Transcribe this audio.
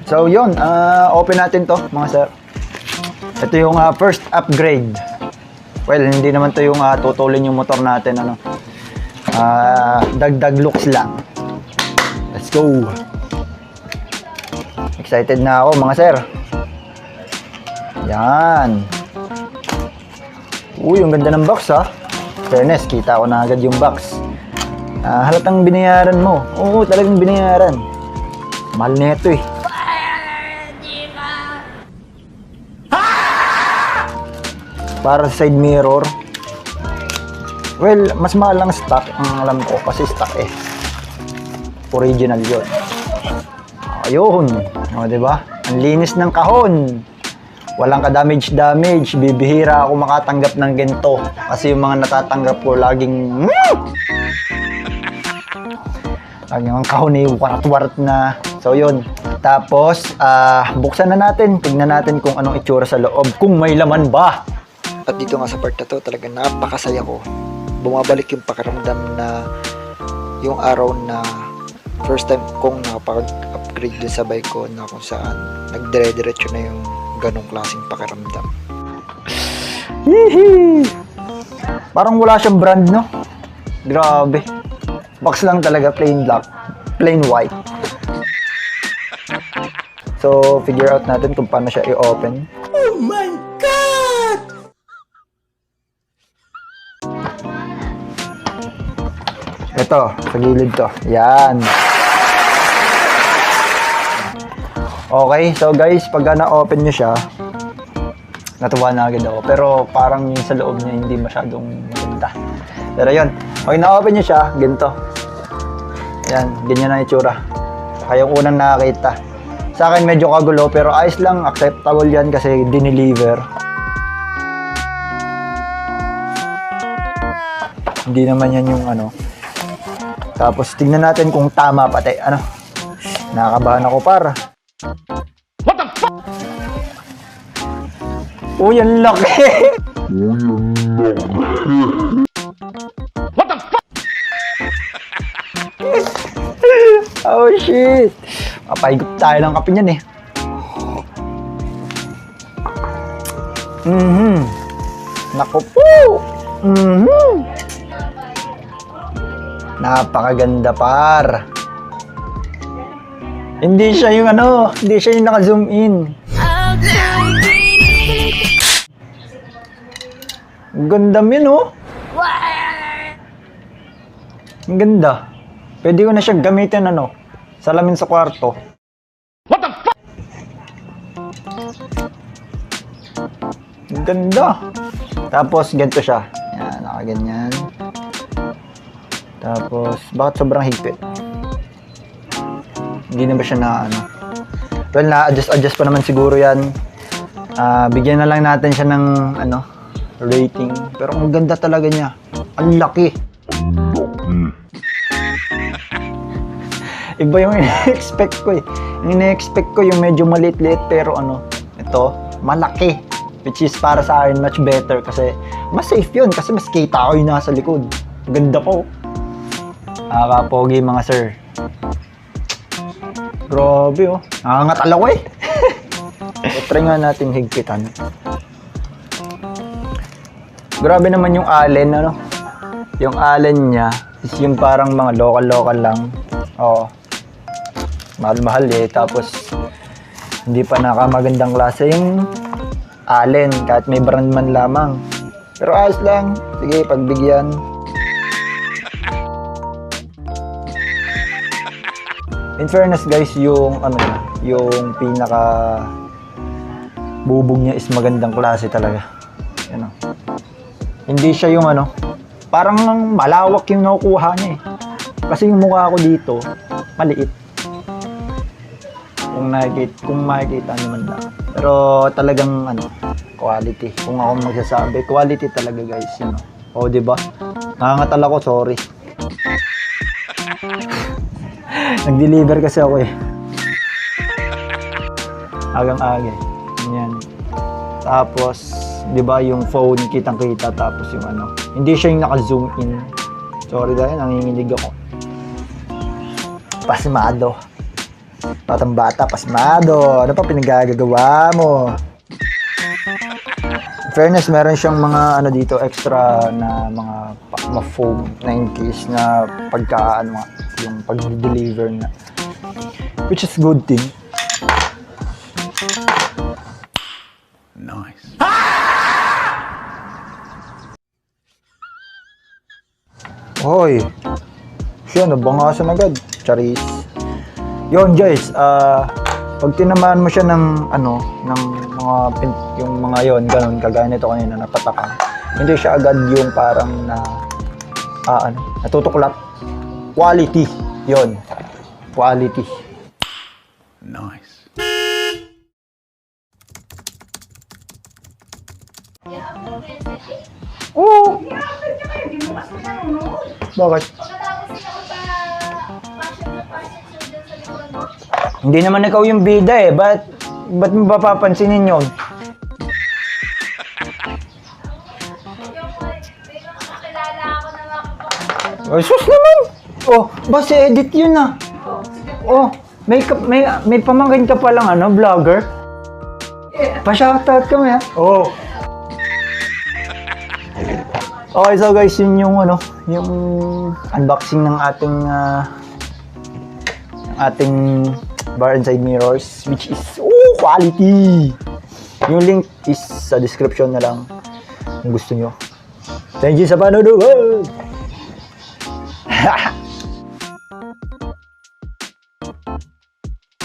So yun, open natin to mga sir. Ito yung first upgrade. Well, hindi naman to yung tutulin yung motor natin, ano. Dagdag looks lang. Let's go. Excited na ako mga sir. Yan. Uy, ang ganda ng box ha. Fairness, kita ko na agad yung box. Halatang binayaran mo. Oo, talagang binayaran. Mahal na ito eh. Para sa side mirror. Well, mas mahal lang stock. Ang alam ko kasi stock eh. Original yun. Ayun. O, diba? Ang linis ng kahon. Walang ka-damage. Bibihira ako makatanggap ng ganito. Kasi yung mga natatanggap ko laging ang kahon eh, warat-warat na. So yun. Tapos, buksan na natin. Tignan natin kung anong itsura sa loob. Kung may laman ba. At dito nga sa part na to, talagang napakasaya ko. Bumabalik yung pakiramdam na yung araw na first time kong nakapag-upgrade din sa bike ko na kung saan nagdire-diretso na yung ganong klaseng pakiramdam. Hihi! Parang wala siyang brand, no? Grabe. Box lang talaga, plain black, plain white. So, figure out natin kung paano siya i-open. Oh my God! Ito, sa gilid to. Yan. Okay, so guys, pagka na-open nyo siya, natuwa na agad ako. Pero parang yung sa loob niya hindi masyadong maganda. Pero yun, pag na-open nyo siya, ganito. Yan, ganyan na itsura. Kayong unang nakakita. Sa akin medyo kagulo, pero ayos lang, acceptable yan kasi dineliver. Hindi naman yan yung ano. Tapos tingnan natin kung tama pati. Ano? Nakakabahan ako para. What the fuck? Uy, ang laki! What the fuck? Oh shit! Papaigup tayo ng kape niyan eh. Naku po! Napakaganda par. Hindi siya yung ano, hindi siya yung naka-zoom in. Ang ganda min oh. Ang ganda. Pwede ko na siya gamitin ano, salamin sa kwarto. What the fuck? Ang ganda. Tapos ganito siya. Yan, nakaganyan. Tapos, bakit sobrang higpit? Hindi na ba siya na ano? Well, na-adjust pa naman siguro yan. Bigyan na lang natin siya ng ano, rating. Pero ang ganda talaga niya. Ang laki. Iba yung ine-expect ko eh. Yung ine-expect ko yung medyo maliit-liit pero ano, ito, malaki. Which is para sa akin much better kasi mas safe yun kasi mas kita ko yung nasa likod. Ganda po. Kapogi mga sir. Grabe oh. Nangangatal ako eh. So, try nga natin higpitan. Grabe naman yung allen ano. Yung allen niya is yung parang mga local lang. Oo. Mahal-mahal eh. Tapos hindi pa nakamagandang klase yung allen kahit may brand man lamang. Pero ayos lang. Sige, pagbigyan. In fairness guys, yung ano, yung pinaka bubog niya is magandang klase talaga. Yan o. Hindi siya yung ano, parang malawak yung nakukuha niya eh. Kasi yung mukha ko dito, maliit. Kung makikita naman lang. Pero talagang ano, quality. Kung ako magsasabi, quality talaga guys, yun o. O, diba? Nangangatal ako, sorry. Nag-deliver kasi ako eh. Agang-aga eh. Yan. Tapos, di ba yung phone kitang-kita tapos yung ano. Hindi siya yung naka-zoom in. Sorry dahil nanginginig ako. Pasmado. Batang bata, pasmado. Ano pa pinagagagawa mo? In fairness, meron siyang mga ano dito, extra na mga ma-foam na in case na pagka, ano, yung pag-deliver na. Which is good thing. Nice. Hoy! Siya, nabangasan agad. Charis. Yon guys, pag tinamaan mo siya ng ano, ng mga yung mga yon, ganun, kagaya nito kanina napatakan. Hindi siya agad yung parang na ano, natutuklat. Quality. Yon. Quality. Nice. Oo. Bakit? Hindi naman ikaw yung bida eh. Ba't mo ba papansinin yun? Ay, sus naman! Oh, basta edit yun ah. Oh, may pamangkin ka palang ano, vlogger? Pa-shoutout kami ah. Oh. Okay, so guys, yun yung ano, yung unboxing ng ating bar and side mirrors, which is quality. Yung link is sa description na lang kung gusto nyo. Thank you sa panonood.